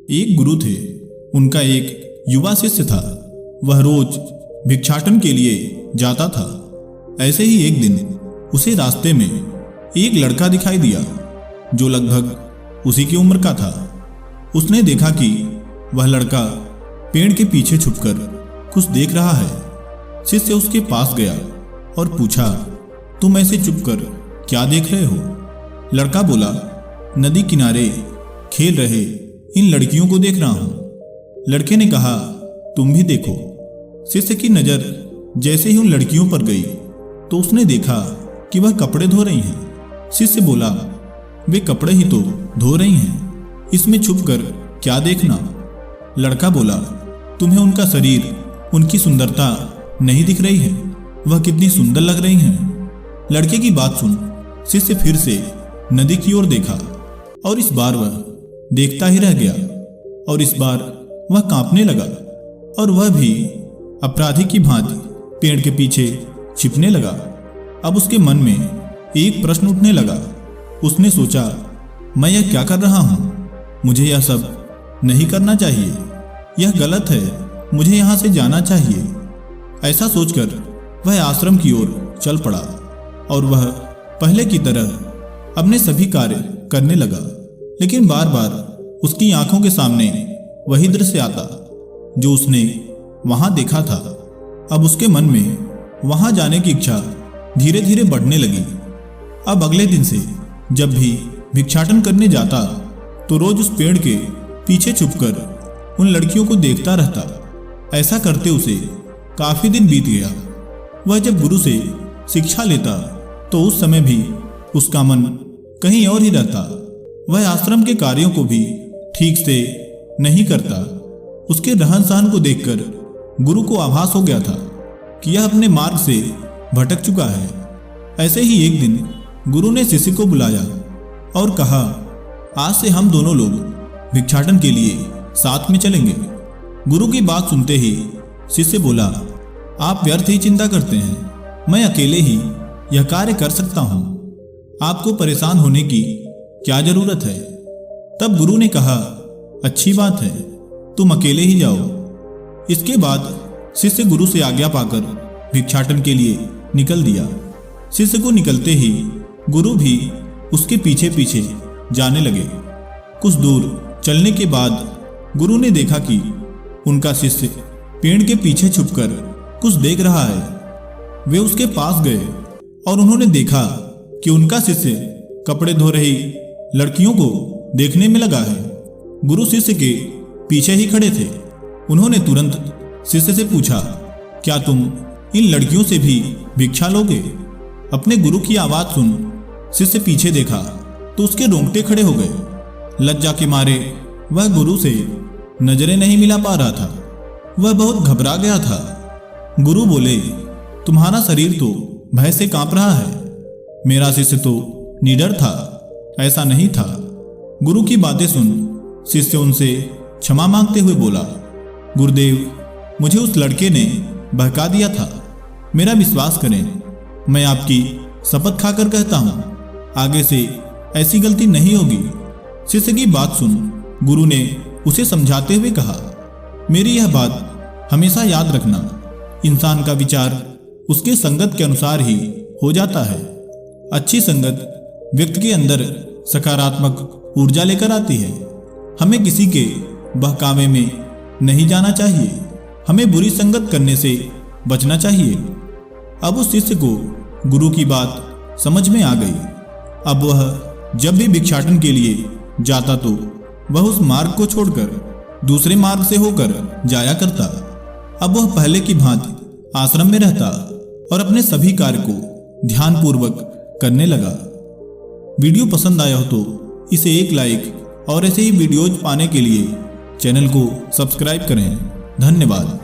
एक गुरु थे। उनका एक युवा शिष्य था। वह रोज भिक्षाटन के लिए जाता था। ऐसे ही एक दिन उसे रास्ते में एक लड़का दिखाई दिया जो लगभग उसी की उम्र का था। उसने देखा कि वह लड़का पेड़ के पीछे छुपकर कुछ देख रहा है। शिष्य उसके पास गया और पूछा, तुम ऐसे चुपकर क्या देख रहे हो? लड़का बोला, नदी किनारे खेल रहे इन लड़कियों को देख रहा हूं। लड़के ने कहा, तुम भी देखो। शिष्य की नजर जैसे ही उन लड़कियों पर गई तो उसने देखा कि वह कपड़े धो रही हैं। शिष्य बोला, वे कपड़े ही तो धो रही हैं, इसमें छुपकर क्या देखना? लड़का बोला, तुम्हें उनका शरीर, उनकी सुंदरता नहीं दिख रही है? वह कितनी सुंदर लग रही हैं। लड़के की बात सुन शिष्य फिर से नदी की ओर देखा और इस बार वह देखता ही रह गया। और इस बार वह कांपने लगा और वह भी अपराधी की भांति पेड़ के पीछे छिपने लगा। अब उसके मन में एक प्रश्न उठने लगा। उसने सोचा, मैं यह क्या कर रहा हूं? मुझे यह सब नहीं करना चाहिए। यह गलत है, मुझे यहां से जाना चाहिए। ऐसा सोचकर वह आश्रम की ओर चल पड़ा और वह पहले की तरह अपने सभी कार्य करने लगा। लेकिन बार बार उसकी आंखों के सामने वही दृश्य आता जो उसने वहां देखा था। अब उसके मन में वहां जाने की इच्छा धीरे धीरे बढ़ने लगी। अब अगले दिन से जब भी भिक्षाटन करने जाता तो रोज उस पेड़ के पीछे छुपकर उन लड़कियों को देखता रहता। ऐसा करते उसे काफी दिन बीत गया। वह जब गुरु से शिक्षा लेता तो उस समय भी उसका मन कहीं और ही रहता। वह आश्रम के कार्यों को भी ठीक से नहीं करता। उसके रहन सहन को देखकर गुरु को आभास हो गया था कि यह अपने मार्ग से भटक चुका है। ऐसे ही एक दिन गुरु ने शिष्य को बुलाया और कहा, आज से हम दोनों लोग भिक्षाटन के लिए साथ में चलेंगे। गुरु की बात सुनते ही शिष्य बोला, आप व्यर्थ ही चिंता करते हैं, मैं अकेले ही यह कार्य कर सकता हूं। आपको परेशान होने की क्या जरूरत है? तब गुरु ने कहा, अच्छी बात है, तुम अकेले ही जाओ। इसके बाद शिष्य गुरु से आज्ञा पाकर भिक्षाटन के लिए निकल दिया। शिष्य को निकलते ही गुरु भी उसके पीछे पीछे जाने लगे। कुछ दूर चलने के बाद गुरु ने देखा कि उनका शिष्य पेड़ के पीछे छुपकर कुछ देख रहा है। वे उसके पास गए और उन्होंने देखा कि उनका शिष्य कपड़े धो रही लड़कियों को देखने में लगा है। गुरु शिष्य के पीछे ही खड़े थे। उन्होंने तुरंत शिष्य से पूछा, क्या तुम इन लड़कियों से भी भिक्षा लोगे? अपने गुरु की आवाज सुन शिष्य पीछे देखा तो उसके रोंगटे खड़े हो गए। लज्जा के मारे वह गुरु से नजरें नहीं मिला पा रहा था। वह बहुत घबरा गया था। गुरु बोले, तुम्हारा शरीर तो भय से कांप रहा है। मेरा शिष्य तो निडर था, ऐसा नहीं था। गुरु की बातें सुन शिष्य उनसे क्षमा मांगते हुए बोला, गुरुदेव, मुझे उस लड़के ने बहका दिया था। मेरा विश्वास करें, मैं आपकी शपथ खाकर कहता हूं, आगे से ऐसी गलती नहीं होगी। शिष्य की बात सुन गुरु ने उसे समझाते हुए कहा, मेरी यह बात हमेशा याद रखना, इंसान का विचार उसके संगत के अनुसार ही हो जाता है। अच्छी संगत व्यक्ति के अंदर सकारात्मक ऊर्जा लेकर आती है। हमें किसी के बहकावे में नहीं जाना चाहिए। हमें बुरी संगत करने से बचना चाहिए। अब उस शिष्य को गुरु की बात समझ में आ गई। अब वह जब भी भिक्षाटन के लिए जाता तो वह उस मार्ग को छोड़कर दूसरे मार्ग से होकर जाया करता। अब वह पहले की भांति आश्रम में रहता और अपने सभी कार्य को ध्यानपूर्वक करने लगा। वीडियो पसंद आया हो तो इसे एक लाइक और ऐसे ही वीडियोज पाने के लिए चैनल को सब्सक्राइब करें। धन्यवाद।